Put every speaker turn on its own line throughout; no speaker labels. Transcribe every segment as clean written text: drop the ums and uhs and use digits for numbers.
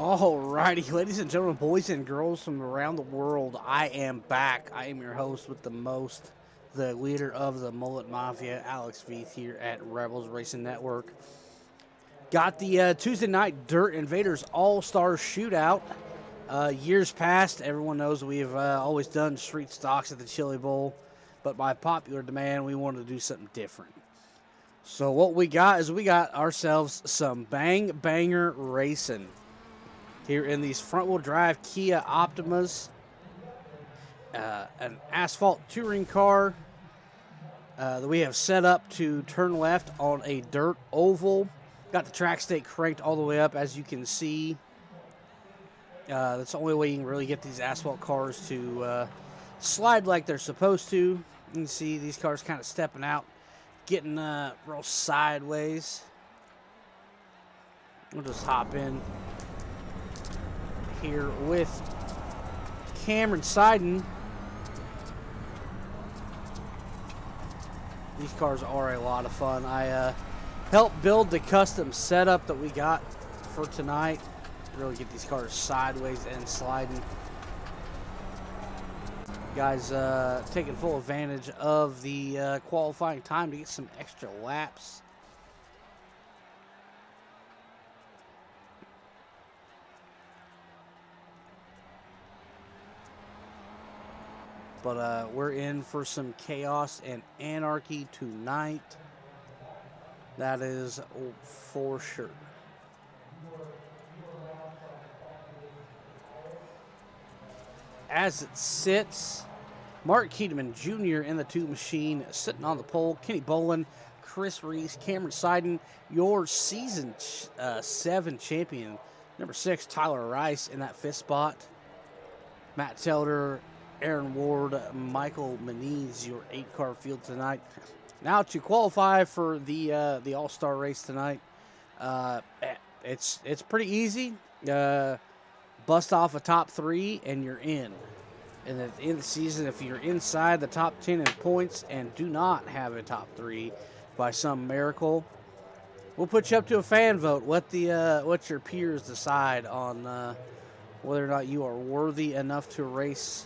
Alrighty, ladies and gentlemen, boys and girls from around the world, I am back. I am your host with the most, the leader of the Mullet Mafia, Alex Veith here at Rebels Racing Network. Got the Tuesday night Dirt Invaders All-Star Shootout. Years past, everyone knows we've always done street stocks at the Chili Bowl, but by popular demand, we wanted to do something different. So what we got is we got ourselves some bang banger racing here in these front-wheel drive Kia Optimas, an asphalt touring car that we have set up to turn left on a dirt oval. Got the track stake cranked all the way up, as you can see. That's the only way you can really get these asphalt cars to slide like they're supposed to. You can see these cars kind of stepping out, getting real sideways. We'll just hop in here with Cameron Seiden. These cars are a lot of fun. I helped build the custom setup that we got for tonight. Really get these cars sideways and sliding. Guys taking full advantage of the qualifying time to get some extra laps. But we're in for some chaos and anarchy tonight. That is for sure. As it sits, Mark Keedeman Jr. in the two machine sitting on the pole. Kenny Bolin, Chris Reese, Cameron Seiden, your season 7 champion. Number 6, Tyler Rice in that 5th spot. Matt Telder, Aaron Ward, Michael Moniz, your 8-car field tonight. Now to qualify for the All-Star race tonight, it's pretty easy. Bust off a top 3 and you're in. And at the end of the season, if you're inside the top 10 in points and do not have a top 3 by some miracle, we'll put you up to a fan vote. Let your peers decide on whether or not you are worthy enough to race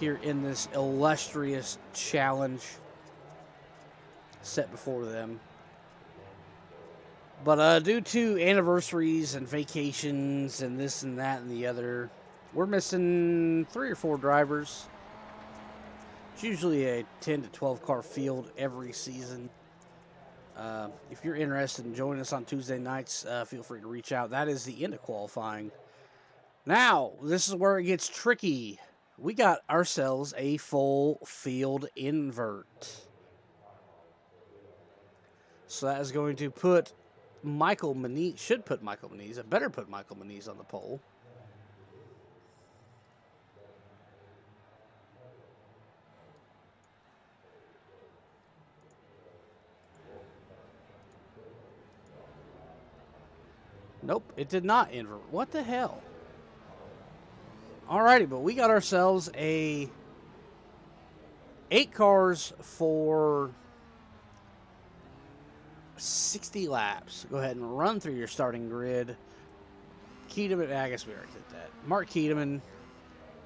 here in this illustrious challenge set before them. But due to anniversaries and vacations and this and that and the other, we're missing 3 or 4 drivers. It's usually a 10 to 12 car field every season. If you're interested in joining us on Tuesday nights, feel free to reach out. That is the end of qualifying. Now, this is where it gets tricky. We got ourselves a full field invert. So that is going to put Michael Moniz, it better put Michael Moniz on the pole. Nope, it did not invert. What the hell? Alrighty, but we got ourselves a 8 cars for 60 laps. Go ahead and run through your starting grid. Keedeman, I guess we already did that. Mark Keedeman,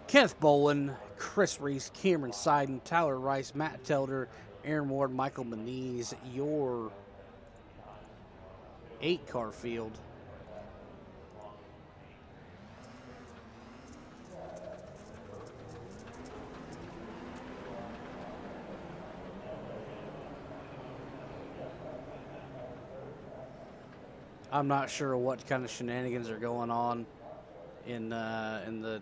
Kenneth Bolin, Chris Reese, Cameron Seiden, Tyler Rice, Matt Telder, Aaron Ward, Michael Moniz, your 8-car field. I'm not sure what kind of shenanigans are going on in the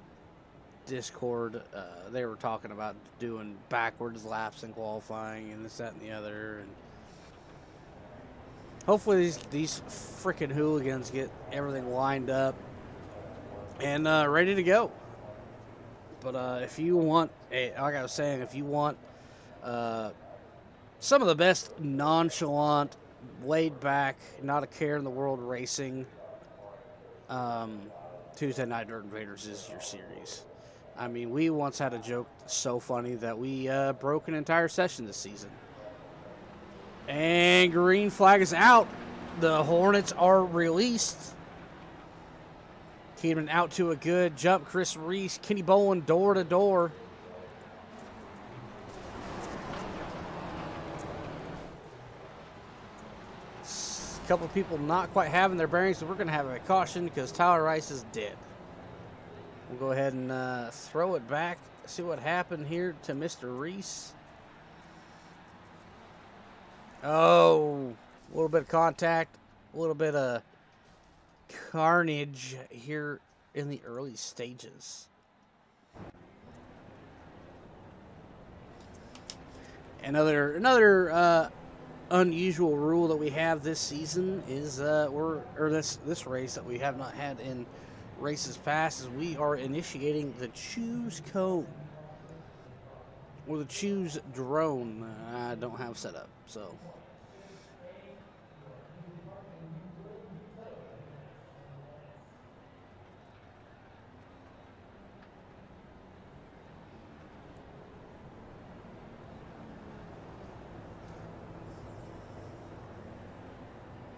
Discord. They were talking about doing backwards laps in qualifying and this, that, and the other. And hopefully these freaking hooligans get everything lined up and ready to go. But if you want, like I was saying, if you want some of the best nonchalant, laid back, not a care in the world racing, Tuesday Night Dirt Invaders is your series. I mean, we once had a joke so funny that we broke an entire session this season. And green flag is out. The Hornets are released. Keeneman out to a good jump. Chris Reese, Kenny Bolin door to door. A couple of people not quite having their bearings, so we're going to have a caution because Tyler Rice is dead. We'll go ahead and throw it back, see what happened here to Mr. Reese. Oh, a little bit of contact, a little bit of carnage here in the early stages. Another unusual rule that we have this season is this race that we have not had in races past is we are initiating the choose cone or the choose drone. I don't have set up, so.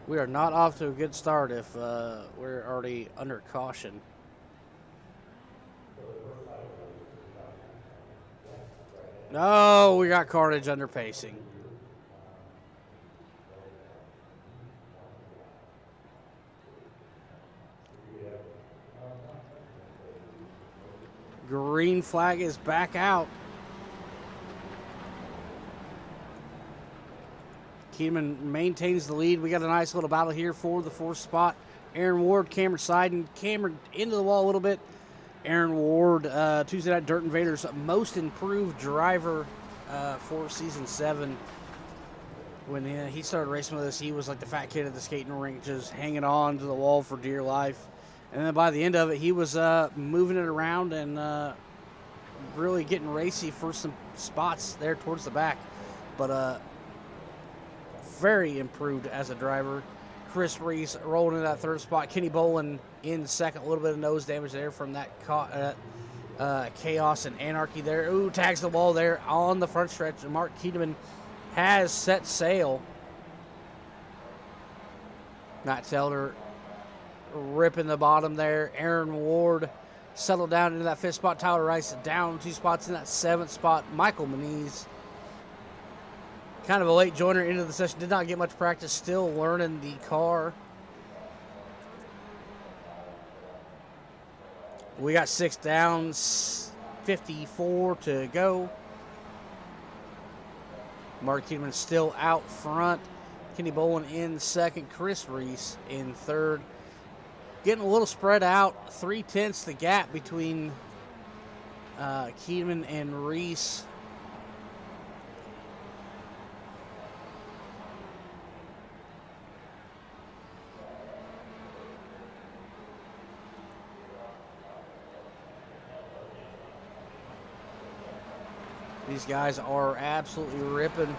We are not off to a good start if we're already under caution. No, we got carnage under pacing. Green flag is back out. Keeneman maintains the lead. We got a nice little battle here for the fourth spot. Aaron Ward, Cameron Seiden. Cameron into the wall a little bit. Aaron Ward, Tuesday Night Dirt Invaders, most improved driver for Season 7. When he started racing with us, he was like the fat kid at the skating rink, just hanging on to the wall for dear life. And then by the end of it, he was moving it around and really getting racy for some spots there towards the back. But very improved as a driver. Chris Reese rolled into that third spot. Kenny Bolin in second. A little bit of nose damage there from that chaos and anarchy there. Ooh, tags the wall there on the front stretch. And Mark Keeneman has set sail. Matt Telder ripping the bottom there. Aaron Ward settled down into that fifth spot. Tyler Rice down 2 spots in that seventh spot. Michael Moniz, kind of a late joiner into the session, did not get much practice, still learning the car. We got 6 down, 54 to go. Mark Keeneman still out front. Kenny Bolin in second. Chris Reese in third. Getting a little spread out. 3/10 the gap between Keeneman and Reese. These guys are absolutely ripping.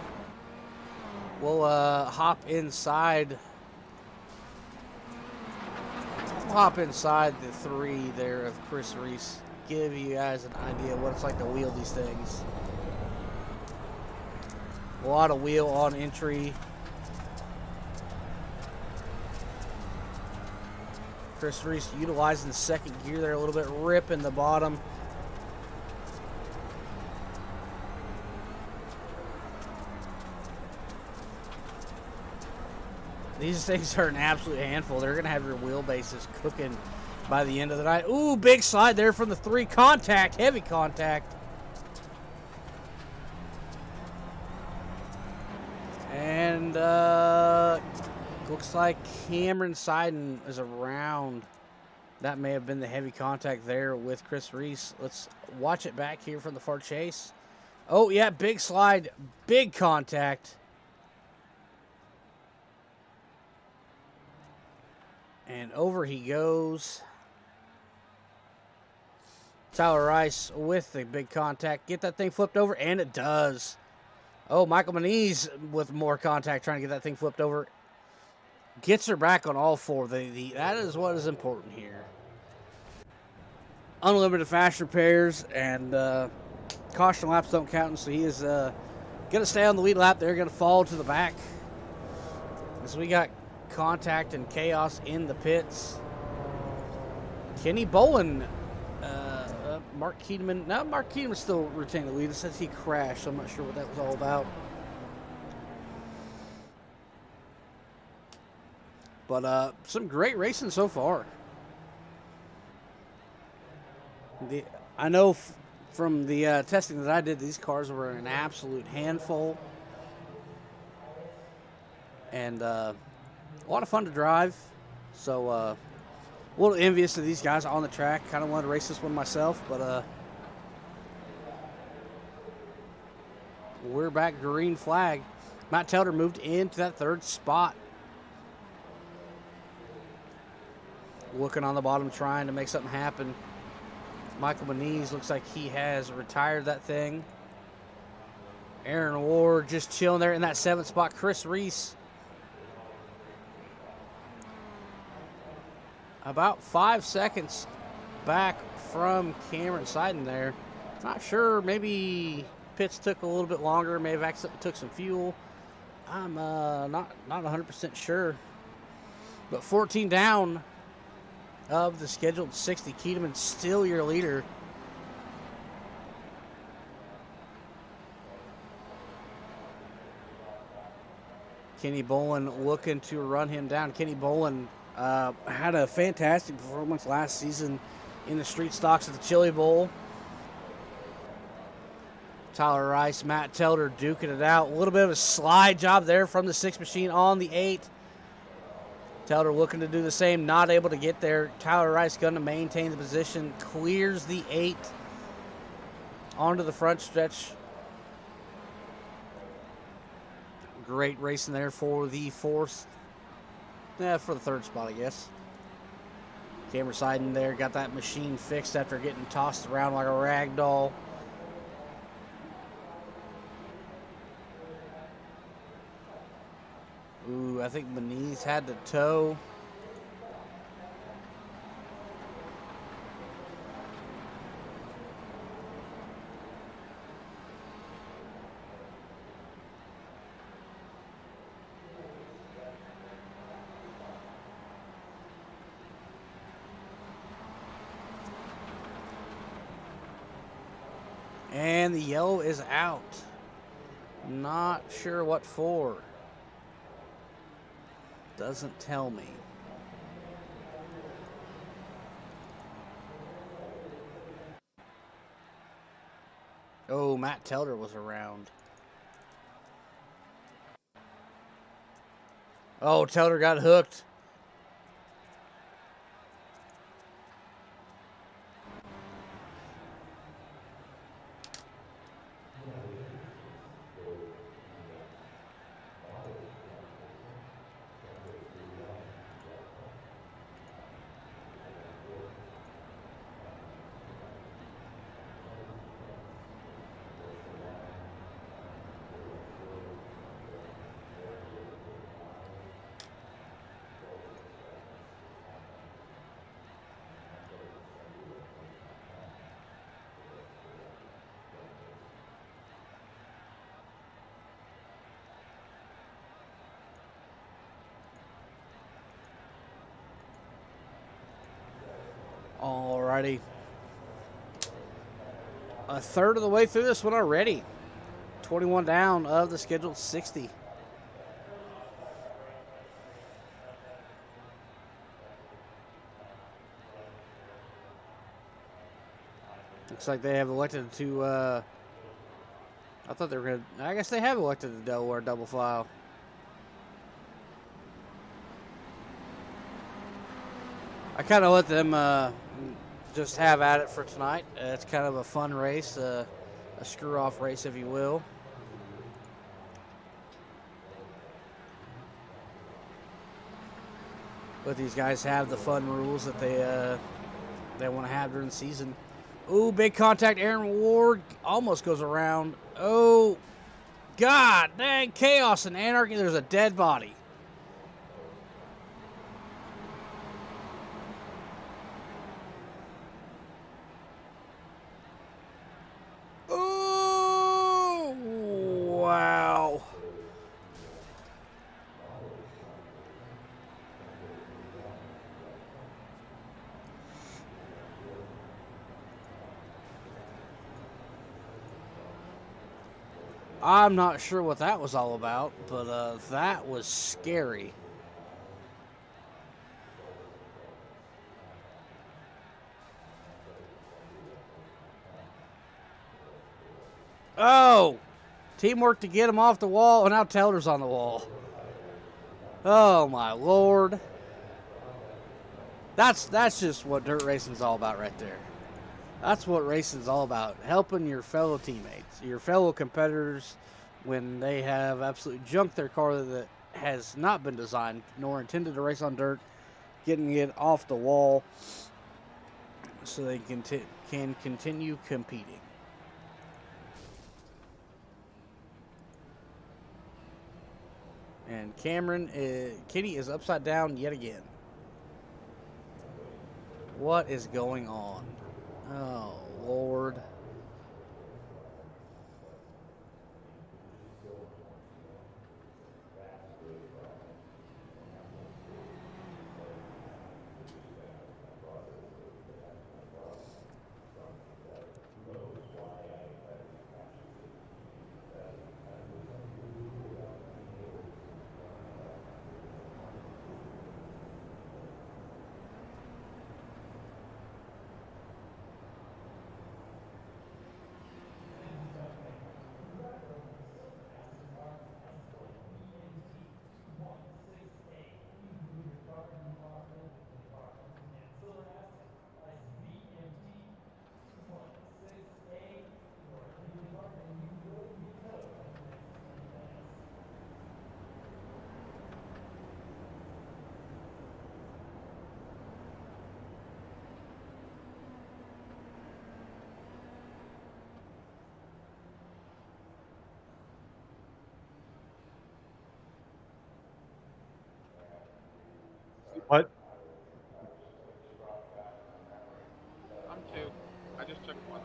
We'll hop inside. We'll hop inside the 3 there of Chris Reese. Give you guys an idea of what it's like to wheel these things. A lot of wheel on entry. Chris Reese utilizing the second gear there a little bit, ripping the bottom. These things are an absolute handful. They're going to have your wheelbases cooking by the end of the night. Ooh, big slide there from the 3. Contact, heavy contact. And looks like Cameron Seiden is around. That may have been the heavy contact there with Chris Reese. Let's watch it back here from the far chase. Oh, yeah, big slide, big contact. And over he goes. Tyler Rice with the big contact. Get that thing flipped over, and it does. Oh, Michael Moniz with more contact trying to get that thing flipped over. Gets her back on all 4. That is what is important here. Unlimited fast repairs and caution laps don't count, so he is going to stay on the lead lap. They're going to fall to the back. So we got contact and chaos in the pits. Kenny Bolin. Mark Keedman. No, Mark Keedman still retained the lead. It says he crashed, so I'm not sure what that was all about. But some great racing so far. I know from the testing that I did, these cars were an absolute handful. And a lot of fun to drive. So a little envious of these guys on the track. Kind of wanted to race this one myself, but we're back green flag. Matt Taylor moved into that third spot. Looking on the bottom, trying to make something happen. Michael Moniz looks like he has retired that thing. Aaron Ward just chilling there in that 7th spot. Chris Reese about 5 seconds back from Cameron Seiden there. Not sure, maybe pits took a little bit longer, may have accidentally took some fuel. I'm not 100% sure. But 14 down of the scheduled 60. Keedman still your leader. Kenny Bolin looking to run him down. Kenny Bolin had a fantastic performance last season in the street stocks at the Chili Bowl. Tyler Rice, Matt Telder duking it out. A little bit of a slide job there from the 6 machine on the 8. Telder looking to do the same, not able to get there. Tyler Rice going to maintain the position, clears the 8 onto the front stretch. Great racing there for the for the 3rd spot, I guess. Cameron Seiden there, got that machine fixed after getting tossed around like a rag doll. Ooh, I think Moniz had the tow. And the yellow is out. Not sure what for. Doesn't tell me. Oh, Matt Telder was around. Oh, Telder got hooked. Alrighty. A third of the way through this one already. 21 down of the scheduled 60. Looks like they have elected to, I thought they were going to, I guess they have elected the Delaware double file. I kind of let them just have at it for tonight. It's kind of a fun race, a screw-off race, if you will. But these guys have the fun rules that they want to have during the season. Ooh, big contact. Aaron Ward almost goes around. Oh, God, dang, chaos and anarchy. There's a dead body. Wow. I'm not sure what that was all about, but that was scary. Oh! Teamwork to get him off the wall, and now Taylor's on the wall. Oh, my Lord. That's just what dirt racing's all about right there. That's what racing's all about. Helping your fellow teammates, your fellow competitors, when they have absolutely junked their car that has not been designed nor intended to race on dirt, getting it off the wall so they can continue competing. And Kenny is upside down yet again. What is going on? Oh, Lord.
What?
I'm two. I just took one.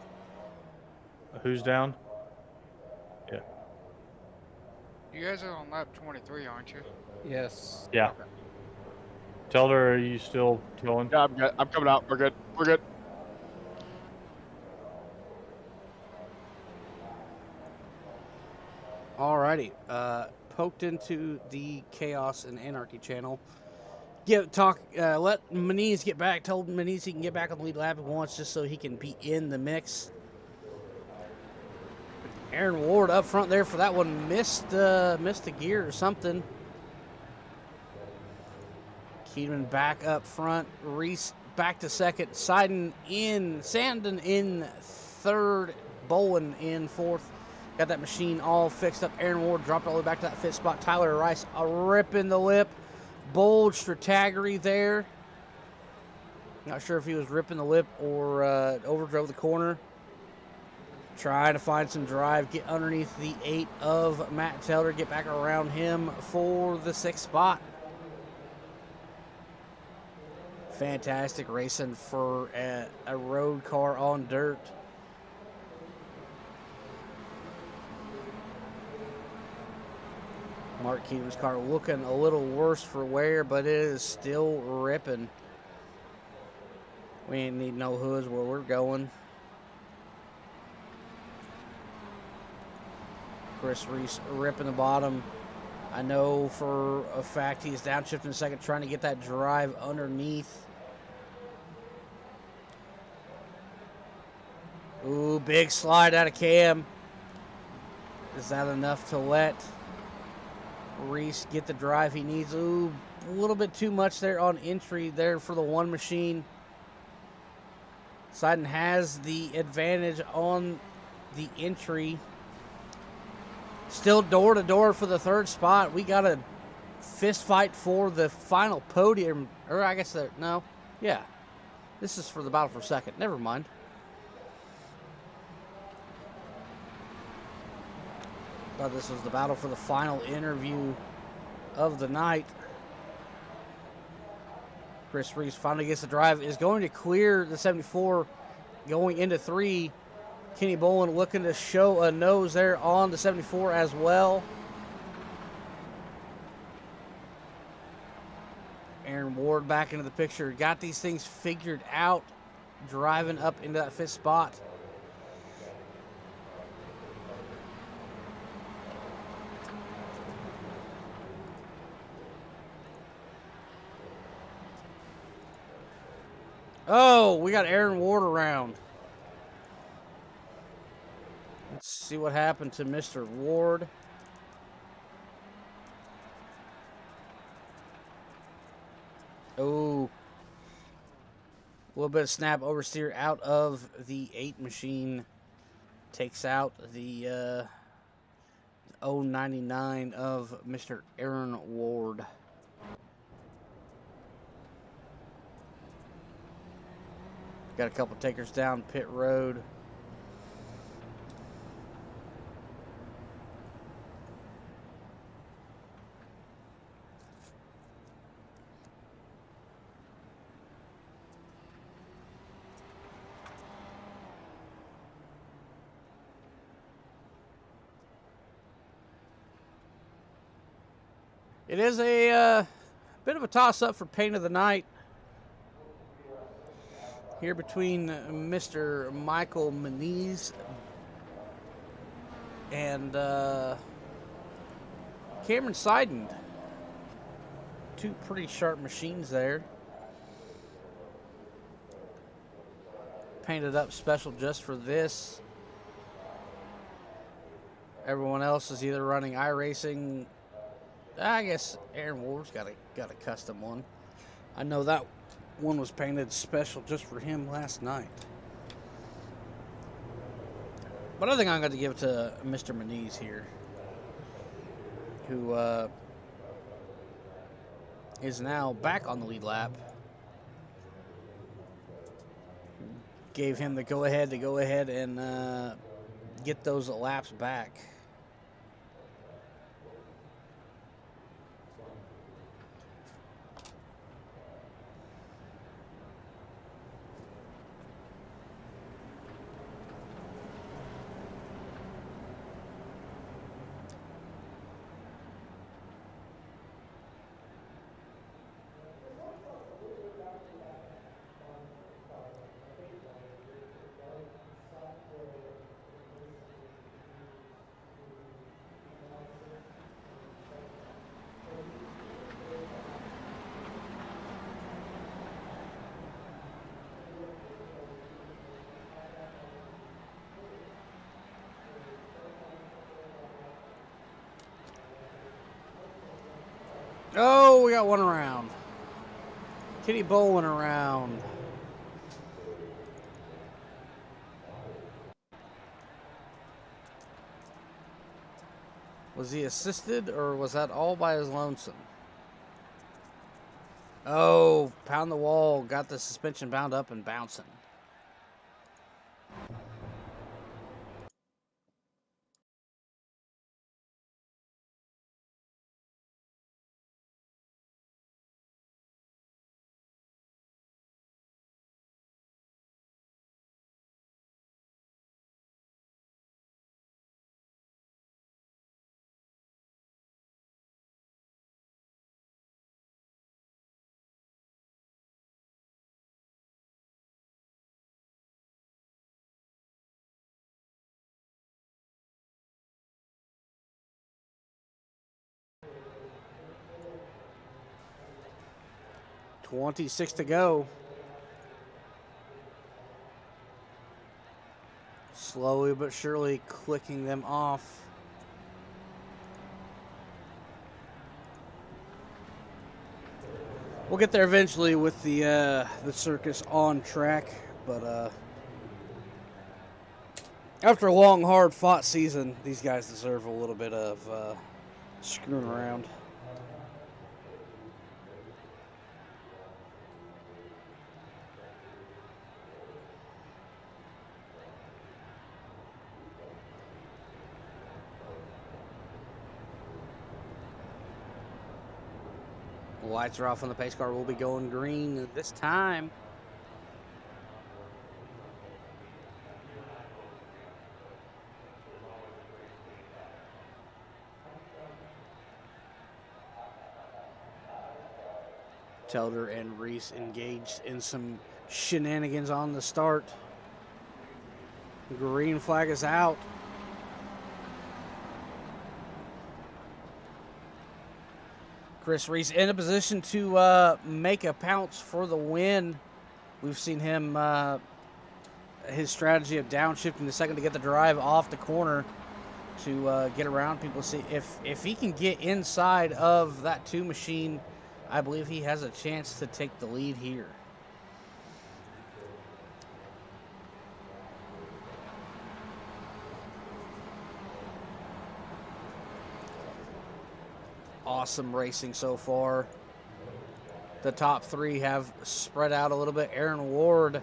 Who's down? Yeah.
You guys are on lap 23, aren't you?
Yes.
Yeah.
Okay.
Tell her, are you still going?
Yeah, I'm good. I'm coming out. We're good. We're good.
Alrighty. Poked into the Chaos and Anarchy channel. Let Maniz get back. Told Maniz he can get back on the lead lap if he wants, just so he can be in the mix. Aaron Ward up front there for that one. Missed a gear or something. Keedman back up front. Reese back to second. Sandon in third. Bolin in fourth. Got that machine all fixed up. Aaron Ward dropped all the way back to that fifth spot. Tyler Rice ripping the lip. Bold Strataggery there. Not sure if he was ripping the lip or overdrove the corner. Trying to find some drive. Get underneath the 8 of Matt Taylor. Get back around him for the 6th spot. Fantastic racing for a road car on dirt. Mark Keaton's car looking a little worse for wear, but it is still ripping. We ain't need no hoods where we're going. Chris Reese ripping the bottom. I know for a fact he's downshifting second, trying to get that drive underneath. Ooh, big slide out of Cam. Is that enough to let Reese get the drive he needs? Ooh, a little bit too much there on entry there for the one machine. Sidon has the advantage on the entry. Still door to door for the 3rd spot. We got a fist fight for the final podium. Or I guess no. Yeah. This is for the battle for 2nd. Never mind. Thought this was the battle for the final interview of the night. Chris Reese finally gets the drive. Is going to clear the 74 going into 3. Kenny Bolin looking to show a nose there on the 74 as well. Aaron Ward back into the picture. Got these things figured out. Driving up into that 5th spot. Oh, we got Aaron Ward around. Let's see what happened to Mr. Ward. Oh. A little bit of snap oversteer out of the 8 machine. Takes out the 099 of Mr. Aaron Ward. Got a couple takers down pit road. It is a bit of a toss-up for paint of the night here between Mr. Michael Moniz and Cameron Seiden. Two pretty sharp machines there. Painted up special just for this. Everyone else is either running iRacing. I guess Aaron Ward's got a custom one. I know that one was painted special just for him last night. But I think I'm going to give it to Mr. Moniz here, who is now back on the lead lap. Gave him the go-ahead to go ahead and get those laps back. Oh, we got one around. Kitty Bowling around. Was he assisted or was that all by his lonesome? Oh, pound the wall. Got the suspension bound up and bouncing. .26 to go. Slowly but surely clicking them off. We'll get there eventually with the circus on track, but after a long, hard-fought season, these guys deserve a little bit of screwing around. Lights are off on the pace car. We'll be going green this time. Telder and Reese engaged in some shenanigans on the start. Green flag is out. Chris Reese in a position to make a pounce for the win. We've seen him, his strategy of downshifting the second to get the drive off the corner to get around people. See, if he can get inside of that 2 machine, I believe he has a chance to take the lead here. Awesome racing so far. The top 3 have spread out a little bit. Aaron Ward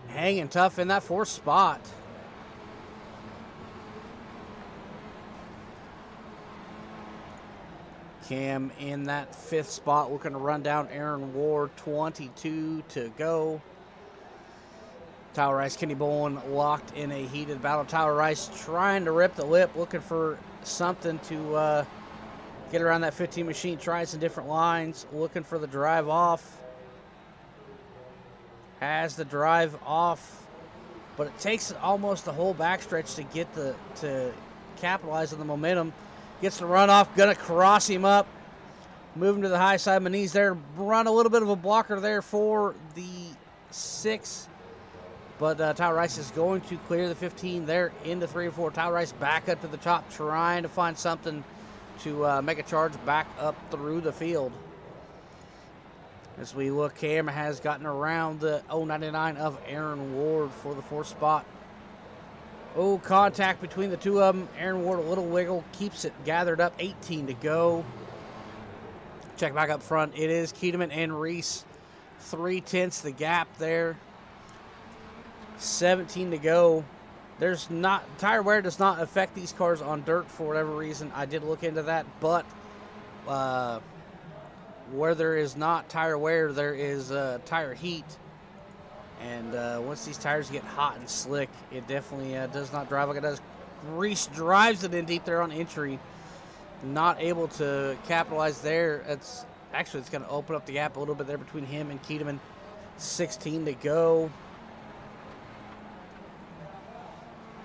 hanging tough in that 4th spot. Cam in that 5th spot looking to run down Aaron Ward. 22 to go. Tyler Rice, Kenny Bowen locked in a heated battle. Tyler Rice trying to rip the lip, looking for something to get around that 15 machine, trying some different lines, looking for the drive off. Has the drive off, but it takes almost the whole backstretch to get to capitalize on the momentum. Gets the run off, gonna cross him up, moving to the high side. Maniz there, run a little bit of a blocker there for the 6. But Tyler Rice is going to clear the 15 there into 3 and 4. Tyler Rice back up to the top, trying to find something to make a charge back up through the field. As we look, Cam has gotten around the 099 of Aaron Ward for the 4th spot. Oh, contact between the 2 of them. Aaron Ward, a little wiggle, keeps it gathered up. 18 to go. Check back up front. It is Keedeman and Reese. 3/10 the gap there. 17 to go. There's not, tire wear does not affect these cars on dirt for whatever reason. I did look into that, but where there is not tire wear, there is tire heat. And once these tires get hot and slick, it definitely does not drive like it does. Reese drives it in deep there on entry. Not able to capitalize there. It's going to open up the gap a little bit there between him and Keedeman. 16 to go.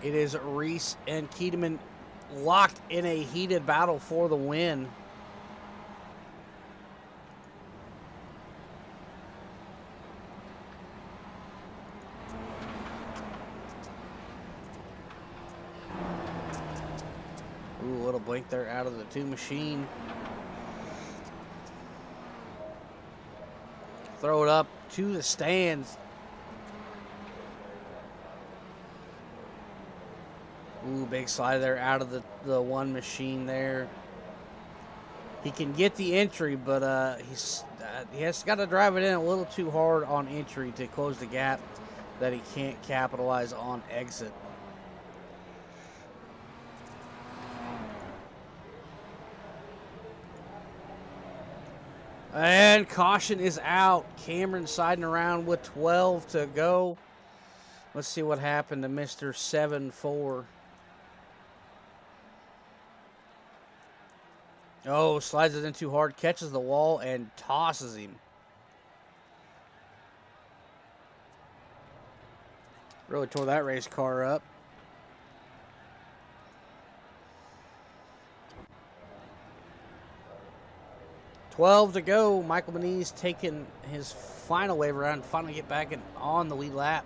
It is Reese and Keedeman locked in a heated battle for the win. Ooh, a little blink there out of the 2 machine. Throw it up to the stands. Ooh, big slide there out of the 1 machine there. He can get the entry, but he has got to drive it in a little too hard on entry to close the gap that he can't capitalize on exit. And caution is out. Cameron siding around with 12 to go. Let's see what happened to Mr. 7-4. Oh, slides it in too hard, catches the wall, and tosses him. Really tore that race car up. $12 to go. Michael Maniz taking his final wave around, finally get back on the lead lap.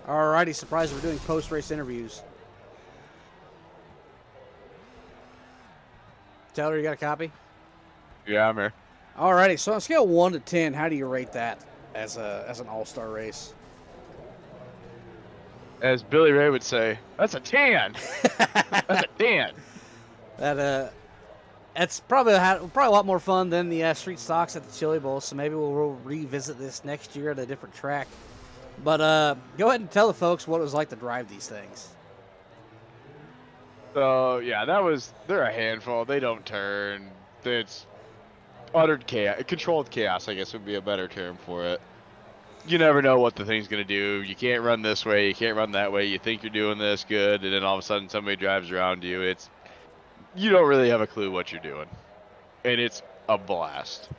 Alrighty, surprised we're doing post-race interviews. Taylor, you got a copy?
Yeah, I'm here.
Alrighty, so on a scale of 1 to 10, how do you rate that as an all-star race?
As Billy Ray would say, that's a 10. That's a 10.
That's probably a lot more fun than the street stocks at the Chili Bowl. So maybe we'll revisit this next year at a different track. But go ahead and tell the folks what it was like to drive these things.
So yeah, they're a handful. They don't turn. It's utter chaos, controlled chaos, I guess would be a better term for it. You never know what the thing's gonna do. You can't run this way, you can't run that way. You think you're doing this good, and then all of a sudden somebody drives around you. You don't really have a clue what you're doing, and it's a blast.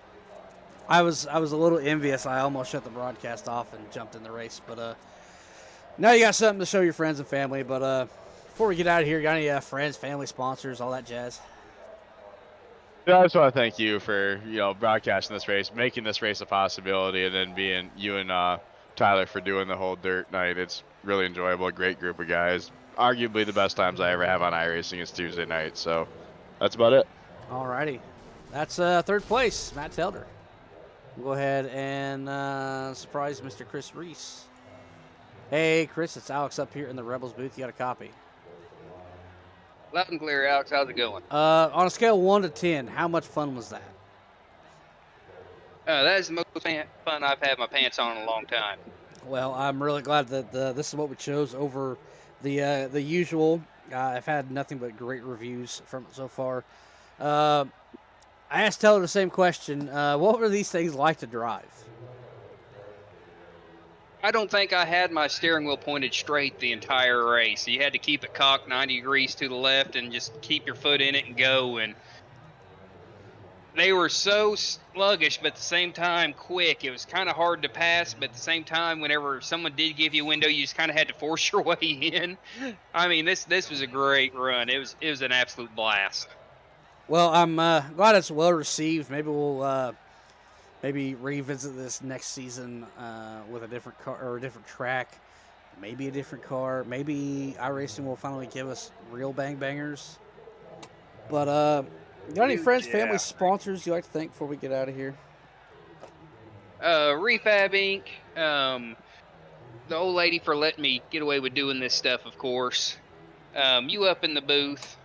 I was a little envious. I almost shut the broadcast off and jumped in the race, but now you got something to show your friends and family. But before we get out of here, got any friends, family, sponsors, all that jazz?
Yeah, I just want to thank you for broadcasting this race, making this race a possibility, and then being you and Tyler for doing the whole dirt night. It's really enjoyable. A great group of guys. Arguably the best times I ever have on iRacing is Tuesday night. So that's about it.
Alrighty, that's third place, Matt Telder. Go ahead and surprise Mr. Chris Reese. Hey, Chris, it's Alex up here in the Rebels booth. You got a copy?
Loud and clear, Alex. How's it going?
On a scale of 1 to 10, how much fun was that?
That is the most fun I've had my pants on in a long time.
Well, I'm really glad that this is what we chose over the usual. I've had nothing but great reviews from it so far. I asked Taylor the same question. What were these things like to drive?
I don't think I had my steering wheel pointed straight the entire race. You had to keep it cocked 90 degrees to the left and just keep your foot in it and go. And they were so sluggish, but at the same time quick. It was kind of hard to pass, but at the same time, whenever someone did give you a window, you just kind of had to force your way in. I mean, this was a great run. It was an absolute blast.
Well, I'm glad it's well received. Maybe we'll revisit this next season with a different car or a different track, maybe a different car. Maybe iRacing will finally give us real bang bangers. But got any friends, family, sponsors you like to thank before we get out of here?
Refab Inc. The old lady for letting me get away with doing this stuff, of course. You up in the booth.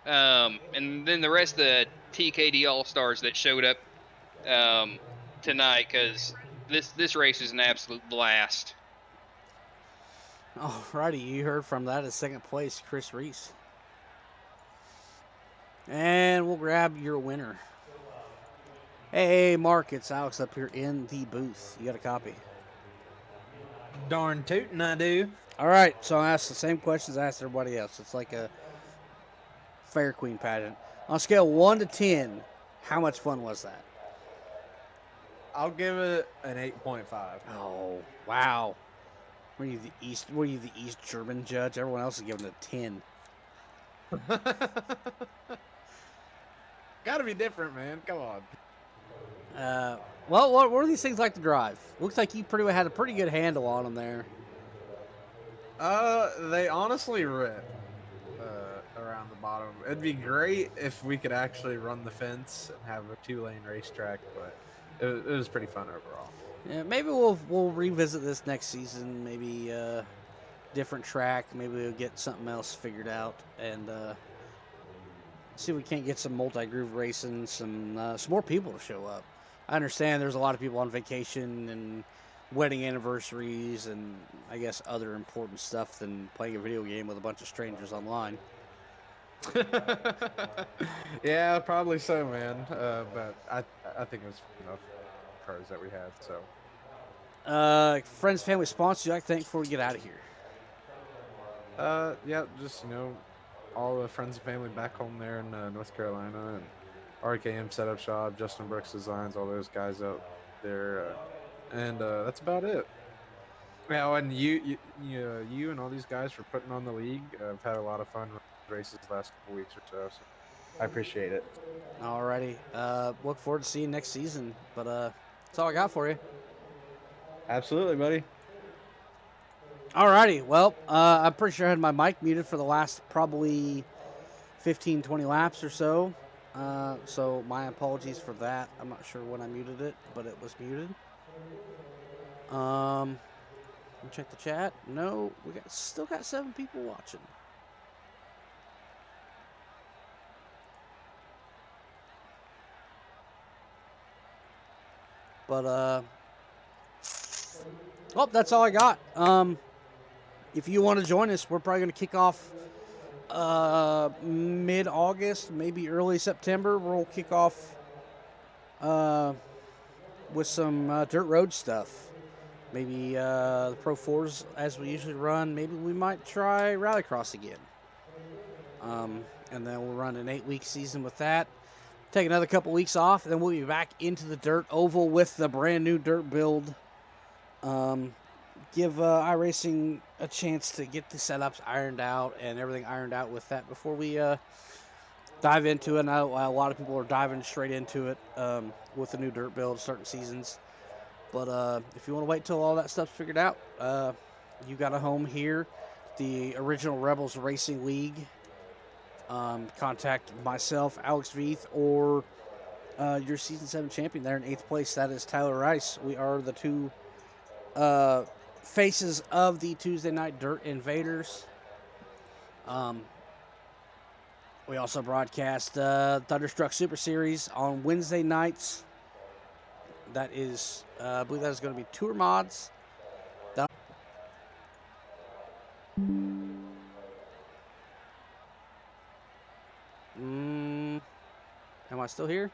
And then the rest of the TKD All-Stars that showed up tonight, because this race is an absolute blast.
Alrighty, you heard from that at second place, Chris Reese. And we'll grab your winner. Hey, Mark, it's Alex up here in the booth. You got a copy?
Darn tootin' I do.
All right, so I asked the same questions I asked everybody else. It's like a Fair Queen pageant. On a scale of 1 to 10, how much fun was that?
I'll give it an 8.5.
Oh, wow. Were you the East German judge? Everyone else is giving it a 10.
Gotta be different, man. Come on.
Well, what were these things like to drive? Looks like you had a pretty good handle on them there.
They honestly rip around the bottom. It'd be great if we could actually run the fence and have a 2-lane racetrack, but it was pretty fun overall.
Yeah, maybe we'll revisit this next season. Maybe different track. Maybe we'll get something else figured out and see if we can't get some multi-groove racing, some more people to show up. I understand there's a lot of people on vacation and wedding anniversaries and I guess other important stuff than playing a video game with a bunch of strangers online.
Yeah, probably so, man. But I think it was enough cars that we had. So,
friends, family, sponsors, you like to thank before we get out of here?
Yeah, just all the friends and family back home there in North Carolina, and RKM Setup Shop, Justin Brooks Designs, all those guys out there, and that's about it. Yeah, and you and all these guys for putting on the league. I've had a lot of fun races the last couple weeks or so I appreciate it.
Alrighty, look forward to seeing you next season. But that's all I got for you.
Absolutely, buddy.
Alrighty, well, I'm pretty sure I had my mic muted for the last probably 15, 20 laps or so. So my apologies for that. I'm not sure when I muted it, but it was muted. Let me check the chat. No, still got 7 people watching. But well, that's all I got. If you want to join us, we're probably going to kick off mid-August, maybe early September. We'll kick off with some dirt road stuff. Maybe the Pro 4s as we usually run. Maybe we might try Rallycross again. And then we'll run an 8-week season with that. Take another couple weeks off, and then we'll be back into the dirt oval with the brand new dirt build. Give iRacing a chance to get the setups ironed out and everything ironed out with that before we dive into it. I know a lot of people are diving straight into it with the new dirt build, starting seasons. But if you want to wait till all that stuff's figured out, you got a home here, the original Rebels Racing League. Contact myself, Alex Veith, or your Season 7 champion there in 8th place. That is Tyler Rice. We are the 2 faces of the Tuesday Night Dirt Invaders. We also broadcast Thunderstruck Super Series on Wednesday nights. That is, I believe that is going to be Tour Mods. Am I still here?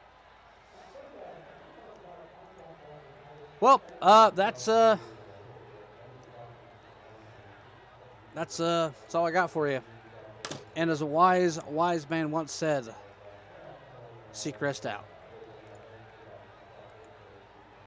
Well, that's all I got for you. And as a wise man once said, Seacrest out.